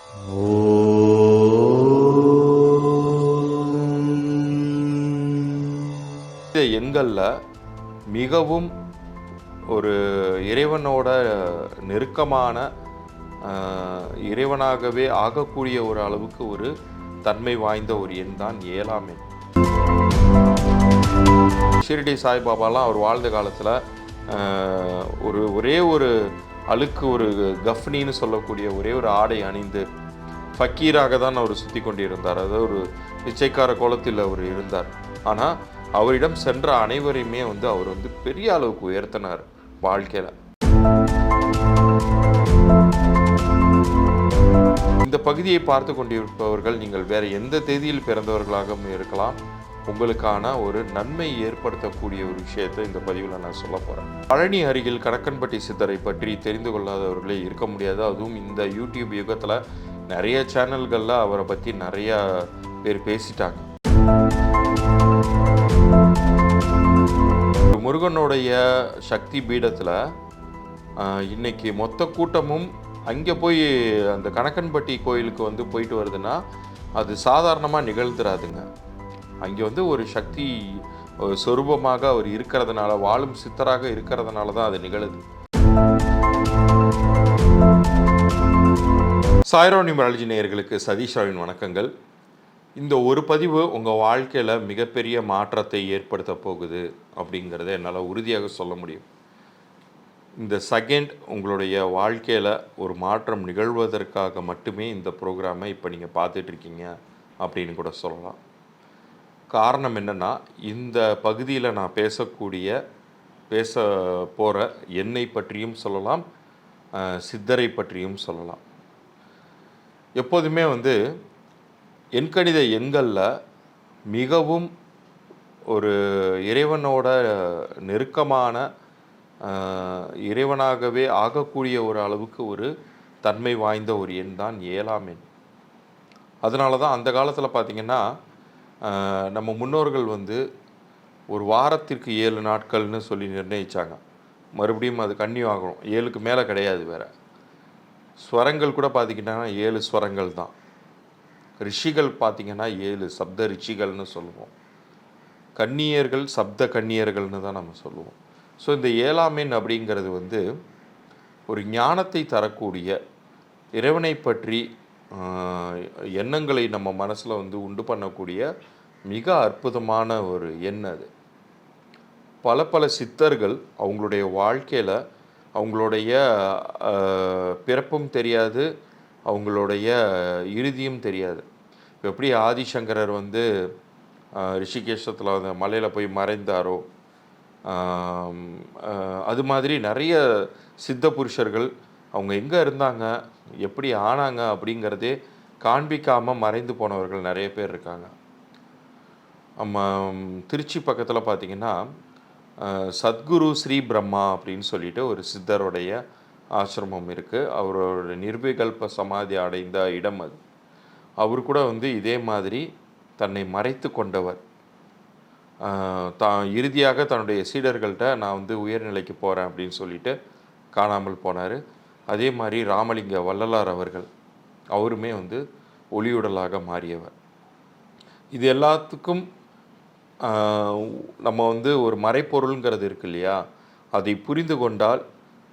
இந்த எண்களில் மிகவும் ஒரு இறைவனோட நெருக்கமான இறைவனாகவே ஆகக்கூடிய ஒரு அளவுக்கு ஒரு தன்மை வாய்ந்த ஒரு எண் தான் 7ஆம் எண். ஷிரடி சாய்பாபாலாம் அவர் வாழ்ந்த காலத்தில் ஒரே ஒரு அழுக்கு ஒரு கஃப்னின்னு சொல்லக்கூடிய ஒரே ஒரு ஆடை அணிந்து ஃபக்கீராக தான் அவர் சுற்றி கொண்டிருந்தார். அதாவது ஒரு பிச்சைக்கார கோலத்தில் அவர் இருந்தார். ஆனால் அவரிடம் சென்ற அனைவரையுமே அவர் பெரிய அளவுக்கு உயர்த்தினார் வாழ்க்கையில். இந்த பகுதியை பார்த்து கொண்டிருப்பவர்கள் நீங்கள் வேறு எந்த தேதியில் பிறந்தவர்களாகவும் இருக்கலாம். உங்களுக்கான ஒரு நன்மை ஏற்படுத்தக்கூடிய ஒரு விஷயத்தை இந்த பதிவில் நான் சொல்ல போகிறேன். பழனி அருகில் கணக்கன்பட்டி சித்தரை பற்றி தெரிந்து கொள்ளாதவர்களே இருக்க முடியாது. அதுவும் இந்த யூடியூப் யுகத்தில் நிறைய சேனல்களில் அவரை பற்றி நிறையா பேர் பேசிட்டாங்க. முருகனுடைய சக்தி பீடத்தில் இன்னைக்கு மொத்த கூட்டமும் அங்கே போய் அந்த கணக்கன்பட்டி கோயிலுக்கு போயிட்டு வருதுன்னா அது சாதாரணமாக நிகழ்ந்துடாதுங்க. அங்கே ஒரு சக்தி சொரூபமாக அவர் இருக்கிறதுனால, வாழும் சித்தராக இருக்கிறதுனால தான் அது நிகழுது. சாய்ராம் நியூமராலஜி நேயர்களுக்கு சதீஷாவின் வணக்கங்கள். இந்த ஒரு பதிவு உங்கள் வாழ்க்கையில் மிகப்பெரிய மாற்றத்தை ஏற்படுத்த போகுது அப்படிங்கிறத என்னால் உறுதியாக சொல்ல முடியும். இந்த செகண்ட் உங்களுடைய வாழ்க்கையில் ஒரு மாற்றம் நிகழ்வதற்காக மட்டுமே இந்த ப்ரோக்ராமை இப்போ நீங்கள் பார்த்துட்ருக்கீங்க அப்படின்னு கூட சொல்லலாம். காரணம் என்னென்னா, இந்த பகுதியில் நான் பேச போகிற எண்ணை பற்றியும் சொல்லலாம், சித்தரை பற்றியும் சொல்லலாம். எப்போதுமே எண்கணித எண்களில் மிகவும் ஒரு இறைவனோட நெருக்கமான இறைவனாகவே ஆகக்கூடிய ஒரு அளவுக்கு ஒரு தன்மை வாய்ந்த ஒரு எண் தான் 7ஆம் எண். அதனால தான் அந்த காலத்தில் பார்த்திங்கன்னா நம்ம முன்னோர்கள் ஒரு வாரத்திற்கு 7 நாட்கள்னு சொல்லி நிர்ணயித்தாங்க. மறுபடியும் அது கன்னியூ ஆகணும், 7க்கு மேலே கிடையாது. வேறு ஸ்வரங்கள் கூட பார்த்திங்கன்னா 7 ஸ்வரங்கள் தான். ரிஷிகள் பார்த்திங்கன்னா 7 சப்த ரிஷிகள்னு சொல்லுவோம். கன்னியர்கள் சப்த கன்னியர்கள்னு தான் நம்ம சொல்லுவோம். ஸோ இந்த 7ஆம் எண் அப்படிங்கிறது ஒரு ஞானத்தை தரக்கூடிய, இறைவனை பற்றி எண்ணங்களை நம்ம மனசில் உண்டு பண்ணக்கூடிய மிக அற்புதமான ஒரு எண் அது. பல சித்தர்கள் அவங்களுடைய வாழ்க்கையில் அவங்களுடைய பிறப்பும் தெரியாது, அவங்களுடைய இறுதியும் தெரியாது. இப்போ எப்படி ஆதிசங்கரர் ரிஷிகேஷத்தில் அந்த மலையில் போய் மறைந்தாரோ, அது மாதிரி நிறைய சித்த புருஷர்கள் அவங்க எங்கே இருந்தாங்க, எப்படி ஆனாங்க அப்படிங்கிறதே காண்பிக்காமல் மறைந்து போனவர்கள் நிறைய பேர் இருக்காங்க. நம்ம திருச்சி பக்கத்தில் பார்த்திங்கன்னா சத்குரு ஸ்ரீ பிரம்மா அப்படின்னு சொல்லிட்டு ஒரு சித்தருடைய ஆசிரமம் இருக்குது. அவரோட நிர்விகல்ப சமாதி அடைந்த இடம் அது. அவர் கூட இதே மாதிரி தன்னை மறைத்து கொண்டவர். இறுதியாக தன்னுடைய சீடர்கள்ட்ட நான் உயர்நிலைக்கு போகிறேன் அப்படின்னு சொல்லிட்டு காணாமல் போனார். அதே மாதிரி ராமலிங்க வள்ளலார் அவருமே ஒளியுடலாக மாறியவர். இது எல்லாத்துக்கும் நம்ம ஒரு மறைப்பொருளுங்கிறது இருக்கு இல்லையா, அதை புரிந்து கொண்டால்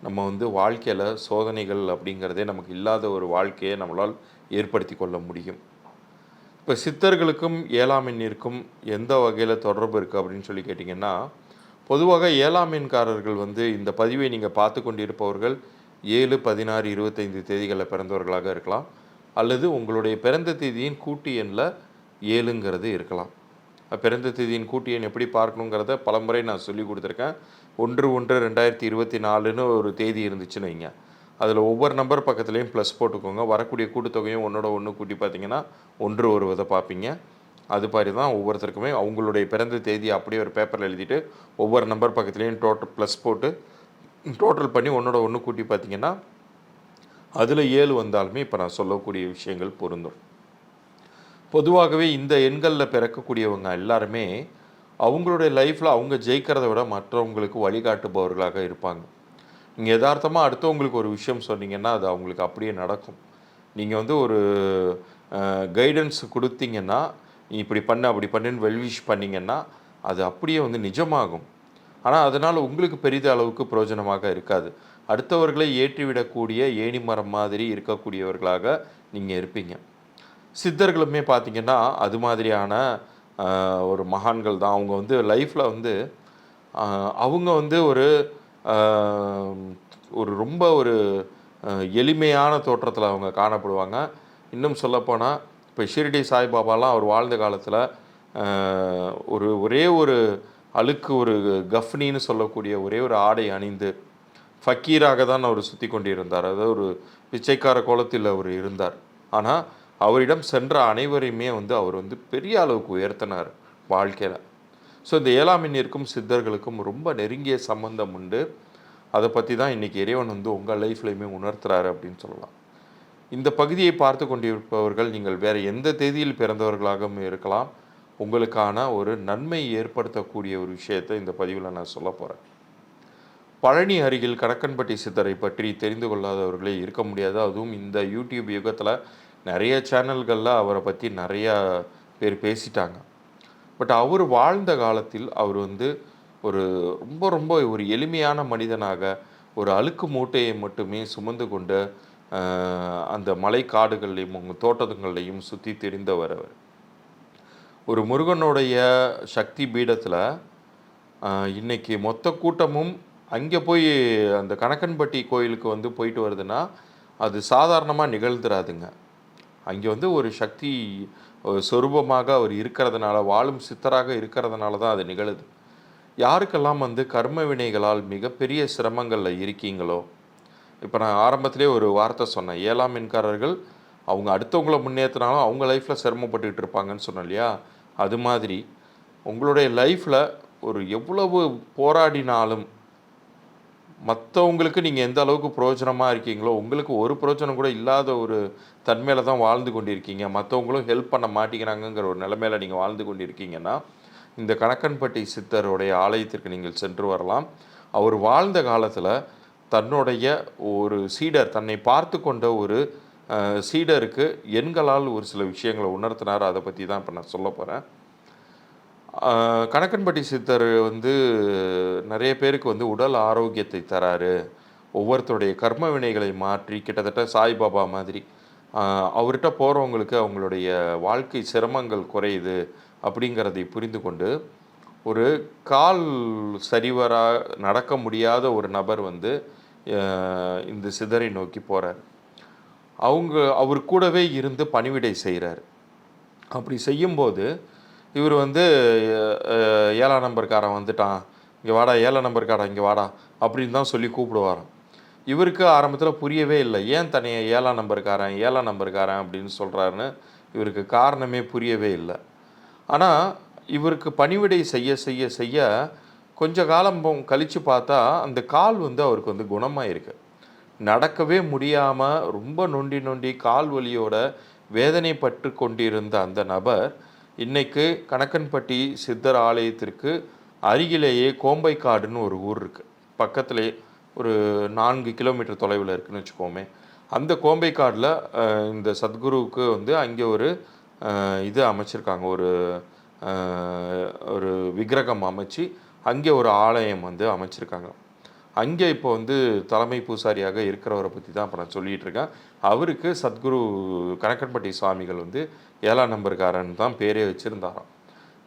நம்ம வாழ்க்கையில் சோதனைகள் அப்படிங்கிறதே நமக்கு இல்லாத ஒரு வாழ்க்கையை நம்மளால் ஏற்படுத்தி கொள்ள முடியும். இப்போ சித்தர்களுக்கும் 7ஆம் எண்ணிற்கும் எந்த வகையில் தொடர்பு இருக்குது அப்படின்னு சொல்லி கேட்டிங்கன்னா, பொதுவாக 7ஆம் எண்காரர்கள் இந்த பதிவை நீங்கள் பார்த்து கொண்டிருப்பவர்கள் 7, 16, 25 தேதிகளில் பிறந்தவர்களாக இருக்கலாம், அல்லது உங்களுடைய பிறந்த தேதியின் கூட்டு எண்ணில் 7ங்கிறது இருக்கலாம். பிறந்த தேதியின் கூட்டு எண் எப்படி பார்க்கணுங்கிறத பலமுறை நான் சொல்லி கொடுத்துருக்கேன். 1/1/2024ன்னு ஒரு தேதி இருந்துச்சுன்னு வைங்க, அதில் ஒவ்வொரு நம்பர் பக்கத்துலேயும் ப்ளஸ் போட்டுக்கோங்க. வரக்கூடிய கூட்டுத்தொகையும் 1 கூட்டி பார்த்தீங்கன்னா 1 வருவதை பார்ப்பீங்க. அது மாதிரி தான் ஒவ்வொருத்தருக்குமே அவங்களுடைய பிறந்த தேதி அப்படியே ஒரு பேப்பரில் எழுதிட்டு ஒவ்வொரு நம்பர் பக்கத்துலேயும் டோட்டல் ப்ளஸ் போட்டு டோட்டல் பண்ணி 1 கூட்டி பார்த்தீங்கன்னா அதில் 7 வந்தாலுமே இப்போ நான் சொல்லக்கூடிய விஷயங்கள் பொருந்தும். பொதுவாகவே இந்த எண்களில் பிறக்கக்கூடியவங்க எல்லாருமே அவங்களுடைய லைஃப்பில் அவங்க ஜெயிக்கிறத விட மற்றவங்களுக்கு வழிகாட்டுபவர்களாக இருப்பாங்க. நீங்கள் யதார்த்தமாக அடுத்தவங்களுக்கு ஒரு விஷயம் சொன்னீங்கன்னா அது அவங்களுக்கு அப்படியே நடக்கும். நீங்கள் வந்து ஒரு கைடன்ஸ் கொடுத்தீங்கன்னா, நீ இப்படி பண்ணு அப்படி பண்ணுன்னு வெல்விஷ் பண்ணிங்கன்னா அது அப்படியே வந்து நிஜமாகும். ஆனால் அதனால் உங்களுக்கு பெரித அளவுக்கு பிரயோஜனமாக இருக்காது. அடுத்தவர்களை ஏற்றிவிடக்கூடிய ஏணி மரம் மாதிரி இருக்கக்கூடியவர்களாக நீங்கள் இருப்பீங்க. சித்தர்களுமே பார்த்தீங்கன்னா அது மாதிரியான ஒரு மகான்கள் தான். அவங்க வந்து லைஃப்பில் வந்து அவங்க வந்து ஒரு ஒரு ரொம்ப ஒரு எளிமையான தோற்றத்தில் அவங்க காணப்படுவாங்க. இன்னும் சொல்லப்போனால் இப்போ ஷிரடி சாய்பாபாலாம் அவர் வாழ்ந்த காலத்தில் ஒரே ஒரு அழுக்கு ஒரு கஃப்னின்னு சொல்லக்கூடிய ஒரே ஒரு ஆடை அணிந்து ஃபக்கீராக தான் அவர் சுற்றி கொண்டிருந்தார். அதாவது ஒரு பிச்சைக்கார கோலத்தில் அவர் இருந்தார். ஆனால் அவரிடம் சென்ற அனைவரையுமே வந்து அவர் வந்து பெரிய அளவுக்கு உயர்த்தினார் வாழ்க்கையில். ஸோ இந்த ஏழாமின்னிற்கும் சித்தர்களுக்கும் ரொம்ப நெருங்கிய சம்பந்தம் உண்டு. அதை பற்றி தான் இன்றைக்கி இறைவன் வந்து உங்கள் லைஃப்லையுமே உணர்த்துறாரு அப்படின்னு சொல்லலாம். இந்த பகுதியை பார்த்து கொண்டிருப்பவர்கள் நீங்கள் வேறு எந்த தேதியில் பிறந்தவர்களாகவும் இருக்கலாம். உங்களுக்கான ஒரு நன்மை ஏற்படுத்தக்கூடிய ஒரு விஷயத்தை இந்த பதிவில் நான் சொல்ல போகிறேன். பழனி அருகில் கணக்கன்பட்டி சித்தரை பற்றி தெரிந்து கொள்ளாதவர்களே இருக்க முடியாது. அதுவும் இந்த யூடியூப் யுகத்தில் நிறைய சேனல்களில் அவரை பற்றி நிறையா பேர் பேசிட்டாங்க. பட் அவர் வாழ்ந்த காலத்தில் அவர் வந்து ஒரு ரொம்ப ரொம்ப ஒரு எளிமையான மனிதனாக ஒரு அழுக்கு மூட்டையை மட்டுமே சுமந்து கொண்டு அந்த மலை காடுகள்லையும் தோட்டங்கள்லையும் சுற்றி தெரிந்தவர் அவர். ஒரு முருகனுடைய சக்தி பீடத்தில் இன்றைக்கி மொத்த கூட்டமும் அங்கே போய் அந்த கணக்கன்பட்டி கோயிலுக்கு வந்து போயிட்டு வருதுன்னா அது சாதாரணமாக நிகழ்ந்துராதுங்க. அங்கே வந்து ஒரு சக்தி சொரூபமாக அவர் இருக்கிறதுனால, வாழும் சித்தராக இருக்கிறதுனால தான் அது நிகழுது. யாருக்கெல்லாம் வந்து கர்ம வினைகளால் மிகப்பெரிய சிரமங்களில் இருக்கீங்களோ, இப்போ நான் ஆரம்பத்திலே ஒரு வார்த்தை சொன்னேன், 7ஆம் எண்காரர்கள் அவங்க அடுத்தவங்கள முன்னேற்றினாலும் அவங்க லைஃப்பில் சிரமப்பட்டுக்கிட்டு இருப்பாங்கன்னு சொன்னேன் இல்லையா? அது மாதிரி உங்களுடைய லைஃப்பில் ஒரு எவ்வளவு போராடினாலும் மற்றவங்களுக்கு நீங்கள் எந்த அளவுக்கு பிரயோஜனமாக இருக்கீங்களோ, உங்களுக்கு ஒரு பிரயோஜனம் கூட இல்லாத ஒரு தன்மையில் தான் வாழ்ந்து கொண்டிருக்கீங்க, மற்றவங்களும் ஹெல்ப் பண்ண மாட்டேங்கிறாங்கங்கிற ஒரு நிலைமையில் நீங்கள் வாழ்ந்து கொண்டிருக்கீங்கன்னா, இந்த கணக்கன்பட்டி சித்தருடைய ஆலயத்திற்கு நீங்கள் சென்று வரலாம். அவர் வாழ்ந்த காலத்தில் தன்னுடைய ஒரு சீடர், தன்னை பார்த்து கொண்ட ஒரு சீடருக்கு எண்களால் ஒரு சில விஷயங்களை உணர்த்தினார். அதை பற்றி தான் இப்போ நான் சொல்ல போகிறேன். கணக்கன்பட்டி சித்தர் வந்து நிறைய பேருக்கு வந்து உடல் ஆரோக்கியத்தை தராரு. ஒவ்வொருத்தருடைய கர்ம வினைகளை மாற்றி கிட்டத்தட்ட சாய்பாபா மாதிரி அவர்கிட்ட போகிறவங்களுக்கு அவங்களுடைய வாழ்க்கை சிரமங்கள் குறையுது அப்படிங்கிறதை புரிந்து கொண்டு ஒரு கால் சரிவராக நடக்க முடியாத ஒரு நபர் வந்து இந்த சித்தரை நோக்கி போகிறார். அவர் கூடவே இருந்து பணிவிடை செய்கிறார். அப்படி செய்யும்போது இவர் வந்து 7ஆம் நம்பர்காரன் வந்துட்டான், இங்கே வாடா, 7ஆம் நம்பர்காரன் இங்கே வாடா அப்படின்னு தான் சொல்லி கூப்பிடுவாராம். இவருக்கு ஆரம்பத்தில் புரியவே இல்லை, ஏன் தன்னைய 7ஆம் நம்பர்காரன் அப்படின்னு சொல்கிறாருன்னு இவருக்கு காரணமே புரியவே இல்லை. ஆனால் இவருக்கு பணிவிடை செய்ய செய்ய செய்ய கொஞ்ச காலம் கழித்து பார்த்தா அந்த கால் வந்து அவருக்கு வந்து குணமாயிருக்கு. நடக்கவே முடியாமல் ரொம்ப நொண்டி நொண்டி கால் வலியோட வேதனைப்பட்டு கொண்டிருந்த அந்த நபர் இன்றைக்கு கணக்கன்பட்டி சித்தர் ஆலயத்திற்கு அருகிலேயே கோம்பைக்காடுன்னு ஒரு ஊர் இருக்குது, பக்கத்துலேயே ஒரு 4 கிலோமீட்டர் தொலைவில் இருக்குதுன்னு வச்சுக்கோமே. அந்த கோம்பைக்காடில் இந்த சத்குருவுக்கு வந்து அங்கே ஒரு இது அமைச்சிருக்காங்க, ஒரு விக்கிரகம் அமைச்சு அங்கே ஒரு ஆலயம் வந்து அமைச்சிருக்காங்க. அங்கே இப்போ வந்து தலைமை பூசாரியாக இருக்கிறவரை பற்றி தான் இப்போ நான் சொல்லிகிட்டு இருக்கேன். அவருக்கு சத்குரு கணக்கன்பட்டி சுவாமிகள் வந்து 7ஆம் நம்பர்காரன் தான் பேரே வச்சுருந்தாராம்.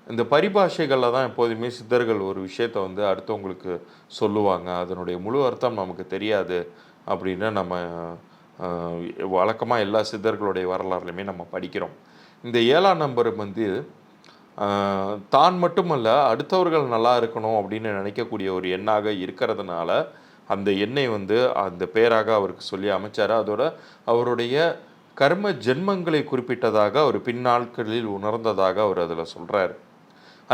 இந்த பரிபாஷைகளில் தான் எப்போதுமே சித்தர்கள் ஒரு விஷயத்தை வந்து அடுத்தவங்களுக்கு சொல்லுவாங்க, அதனுடைய முழு அர்த்தம் நமக்கு தெரியாது அப்படின்னு நம்ம வழக்கமாக எல்லா சித்தர்களுடைய வரலாறுலையுமே நம்ம படிக்கிறோம். இந்த 7ஆம் நம்பர் வந்து தான் மட்டுமல்ல அடுத்தவர்கள் நல்லா இருக்கணும் அப்படின்னு நினைக்கக்கூடிய ஒரு எண்ணாக இருக்கிறதுனால அந்த எண்ணை வந்து அந்த பேராக அவருக்கு சொல்லி அமைச்சார். அதோட அவருடைய கர்ம ஜென்மங்களை குறிப்பிட்டதாக அவர் பின்னாட்களில் உணர்ந்ததாக அவர் அதில் சொல்கிறார்.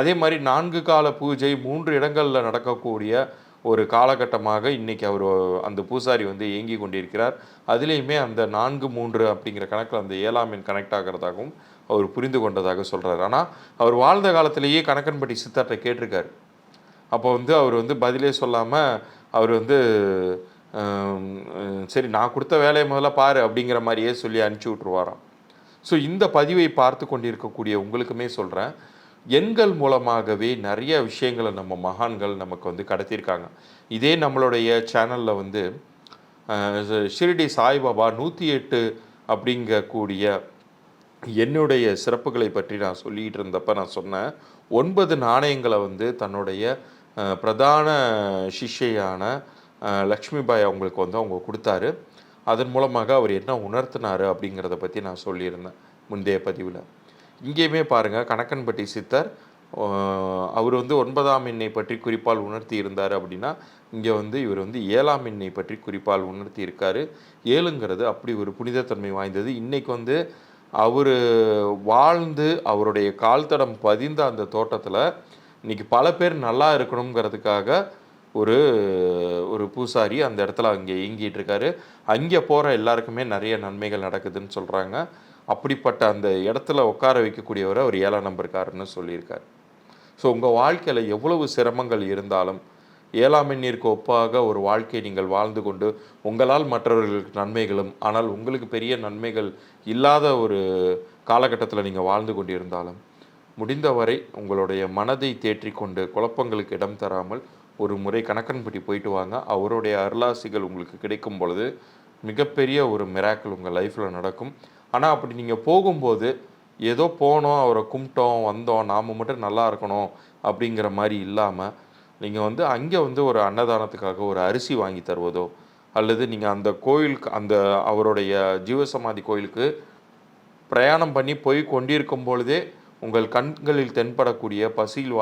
அதே மாதிரி 4 கால பூஜை 3 இடங்களில் நடக்கக்கூடிய ஒரு காலகட்டமாக இன்றைக்கி அவர் அந்த பூசாரி வந்து இயங்கி கொண்டிருக்கிறார். அதுலேயுமே அந்த 4-3 அப்படிங்கிற கணக்கில் அந்த 7ஆம் எண் கனெக்ட் ஆகிறதாகவும் அவர் புரிந்து கொண்டதாக சொல்கிறார். ஆனால் அவர் வாழ்ந்த காலத்திலேயே கணக்கன்பட்டி சித்தர்கிட்ட கேட்டிருக்கார். அப்போ வந்து அவர் வந்து பதிலே சொல்லாமல் அவர் வந்து சரி நான் கொடுத்த வேலையை முதல்ல பாரு அப்படிங்கிற மாதிரியே சொல்லி அனுப்பிச்சி விட்ருவாராம். ஸோ இந்த பதிவை பார்த்து கொண்டிருக்கக்கூடிய உங்களுக்குமே சொல்கிறேன், எண்கள் மூலமாகவே நிறைய விஷயங்களை நம்ம மகான்கள் நமக்கு வந்து கடத்தியிருக்காங்க. இதே நம்மளுடைய சேனலில் வந்து ஷிரடி சாய்பாபா 108 அப்படிங்கக்கூடிய என்னுடைய சிறப்புகளை பற்றி நான் சொல்லிகிட்டு இருந்தப்ப நான் சொன்னேன், 9 நாணயங்களை வந்து தன்னுடைய பிரதான சிஷ்யையான லக்ஷ்மிபாய் அவங்களுக்கு வந்து அவங்க கொடுத்தாரு. அதன் மூலமாக அவர் என்ன உணர்த்தினார் அப்படிங்கிறத பற்றி நான் சொல்லியிருந்தேன் முந்தைய பதிவில். இங்கேயுமே பாருங்கள், கணக்கன்பட்டி சித்தர் அவர் வந்து 9ஆம் எண்ணை பற்றி குறிப்பால் உணர்த்தி இருந்தார் அப்படின்னா, இங்கே வந்து இவர் வந்து 7ஆம் எண்ணை பற்றி குறிப்பால் உணர்த்தி இருக்கார். 7ங்கிறது அப்படி ஒரு புனிதத்தன்மை வாய்ந்தது. இன்றைக்கி வந்து அவர் வாழ்ந்து அவருடைய கால் தடம் பதிந்த அந்த தோட்டத்தில் இன்றைக்கி பல பேர் நல்லா இருக்கணுங்கிறதுக்காக ஒரு ஒரு பூசாரி அந்த இடத்துல அங்கே இயங்கிட்டு இருக்காரு. அங்கே போகிற எல்லாருக்குமே நிறைய நன்மைகள் நடக்குதுன்னு சொல்கிறாங்க. அப்படிப்பட்ட அந்த இடத்துல உட்கார வைக்கக்கூடியவரை அவர் 7ஆம் நம்பர்காரன்னு சொல்லியிருக்கார். ஸோ உங்கள் வாழ்க்கையில் எவ்வளவு சிரமங்கள் இருந்தாலும் 7ஆம் எண்ணிற்கு ஒப்பாக ஒரு வாழ்க்கையை நீங்கள் வாழ்ந்து கொண்டு உங்களால் மற்றவர்களுக்கு நன்மைகளும், ஆனால் உங்களுக்கு பெரிய நன்மைகள் இல்லாத ஒரு காலகட்டத்தில் நீங்கள் வாழ்ந்து கொண்டு இருந்தாலும், முடிந்தவரை உங்களுடைய மனதை தேற்றிக்கொண்டு குழப்பங்களுக்கு இடம் தராமல் ஒரு முறை கணக்கன்பட்டி போயிட்டு வாங்க. அவருடைய அருளாசிகள் உங்களுக்கு கிடைக்கும் பொழுது மிகப்பெரிய ஒரு மிராக்கிள் உங்கள் லைஃப்பில் நடக்கும். ஆனால் அப்படி நீங்கள் போகும்போது ஏதோ போனோம், அவரை கும்பிட்டோம், வந்தோம், நாம் மட்டும் நல்லா இருக்கணும் அப்படிங்கிற மாதிரி இல்லாமல், நீங்கள் வந்து அங்கே வந்து ஒரு அன்னதானத்துக்காக ஒரு அரிசி வாங்கி தருவதோ, அல்லது நீங்கள் அந்த கோயிலுக்கு அந்த அவருடைய ஜீவசமாதி கோயிலுக்கு பிரயாணம் பண்ணி போய் கொண்டிருக்கும் பொழுதே உங்கள் கண்களில் தென்படக்கூடிய பசியில்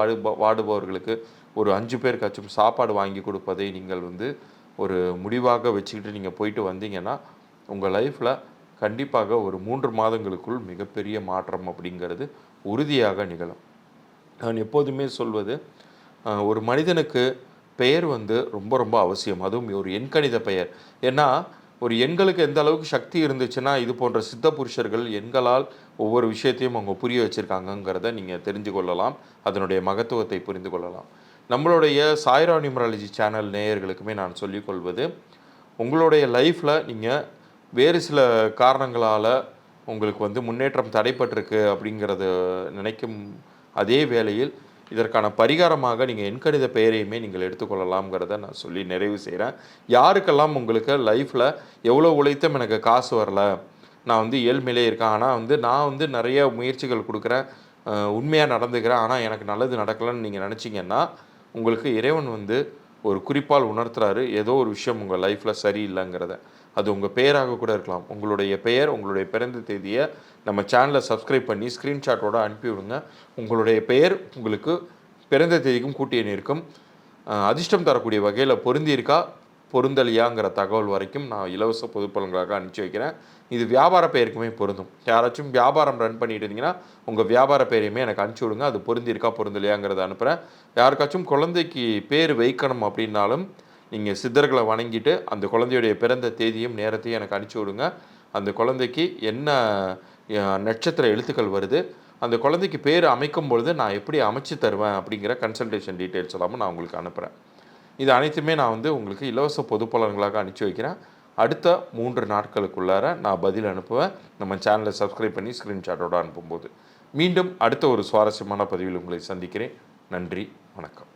வாடுபவர்களுக்கு ஒரு 5 பேருக்காச்சும் சாப்பாடு வாங்கி கொடுப்பதை நீங்கள் வந்து ஒரு முடிவாக வச்சுக்கிட்டு நீங்கள் போயிட்டு வந்தீங்கன்னா, உங்கள் லைஃப்பில் கண்டிப்பாக ஒரு 3 மாதங்களுக்குள் மிகப்பெரிய மாற்றம் அப்படிங்கிறது உறுதியாக நிகழும். நான் எப்போதுமே சொல்வது, ஒரு மனிதனுக்கு பெயர் வந்து ரொம்ப ரொம்ப அவசியம். அதுவும் ஒரு எண்கணித பெயர். ஏன்னா ஒரு எண்களுக்கு எந்த அளவுக்கு சக்தி இருந்துச்சுன்னா, இது போன்ற சித்த புருஷர்கள் எண்களால் ஒவ்வொரு விஷயத்தையும் அவங்க புரிய வச்சுருக்காங்கங்கிறத நீங்கள் தெரிஞ்சு கொள்ளலாம். அதனுடைய மகத்துவத்தை புரிந்து கொள்ளலாம். நம்மளுடைய சாய்ராம் நியூமராலஜி சேனல் நேயர்களுக்குமே நான் சொல்லிக்கொள்வது, உங்களுடைய லைஃப்பில் நீங்கள் வேறு சில காரணங்களால் உங்களுக்கு வந்து முன்னேற்றம் தடைப்பட்டிருக்கு அப்படிங்கிறத நினைக்கும் அதே வேளையில் இதற்கான பரிகாரமாக நீங்கள் எண்கணித பெயரையுமே நீங்கள் எடுத்துக்கொள்ளலாம்ங்கிறத நான் சொல்லி நிறைவு செய்கிறேன். யாருக்கெல்லாம் உங்களுக்கு லைஃப்பில் எவ்வளோ உழைத்தும் எனக்கு காசு வரல, நான் வந்து ஏழ்மையிலே இருக்கேன், ஆனால் வந்து நான் வந்து நிறைய முயற்சிகள் கொடுக்குறேன், உண்மையாக நடந்துக்கிறேன், ஆனால் எனக்கு நல்லது நடக்கலைன்னு நீங்கள் நினச்சிங்கன்னா, உங்களுக்கு இறைவன் வந்து ஒரு குறிப்பால் உணர்த்துறாரு, ஏதோ ஒரு விஷயம் உங்கள் லைஃப்பில் சரியில்லைங்கிறத. அது உங்கள் பெயராக கூட இருக்கலாம். உங்களுடைய பெயர், உங்களுடைய பிறந்த தேதியை நம்ம சேனலை சப்ஸ்கிரைப் பண்ணி ஸ்க்ரீன்ஷாட்டோடு அனுப்பிவிடுங்க. உங்களுடைய பெயர் உங்களுக்கு பிறந்த தேதிக்கும் கூட்டி எண் இருக்கும். அதிர்ஷ்டம் தரக்கூடிய வகையில் பொருந்தியிருக்கா பொருந்தலியாங்கிற தகவல் வரைக்கும் நான் இலவச பொதுப்பலன்களாக அனுப்பிச்சி வைக்கிறேன். இது வியாபார பெயருக்குமே பொருந்தும். யாராச்சும் வியாபாரம் ரன் பண்ணிட்டு இருந்தீங்கன்னா உங்கள் வியாபார பெயரையுமே எனக்கு அனுப்பிச்சி விடுங்க. அது பொருந்தியிருக்கா பொருந்தலையாங்கிறத அனுப்புகிறேன். யாருக்காச்சும் குழந்தைக்கு பேர் வைக்கணும் அப்படின்னாலும் நீங்கள் சித்தர்களை வணங்கிட்டு அந்த குழந்தையுடைய பிறந்த தேதியும் நேரத்தையும் எனக்கு அனுப்பிச்சி விடுங்க. அந்த குழந்தைக்கு என்ன நட்சத்திர எழுத்துக்கள் வருது, அந்த குழந்தைக்கு பேர் அமைக்கும் பொழுது நான் எப்படி அமைச்சு தருவேன் அப்படிங்கிற கன்சல்டேஷன் டீட்டெயில்ஸ் எல்லாமே நான் உங்களுக்கு அனுப்புகிறேன். இது அனைத்துமே நான் வந்து உங்களுக்கு இலவச பொது பலன்களாக அனுப்பிச்சி வைக்கிறேன். அடுத்த 3 நாட்களுக்குள்ளார நான் பதில் அனுப்புவேன். நம்ம சேனலை சப்ஸ்கிரைப் பண்ணி ஸ்க்ரீன்ஷாட்டோடு அனுப்பும்போது. மீண்டும் அடுத்த ஒரு சுவாரஸ்யமான பதிவில் உங்களை சந்திக்கிறேன். நன்றி, வணக்கம்.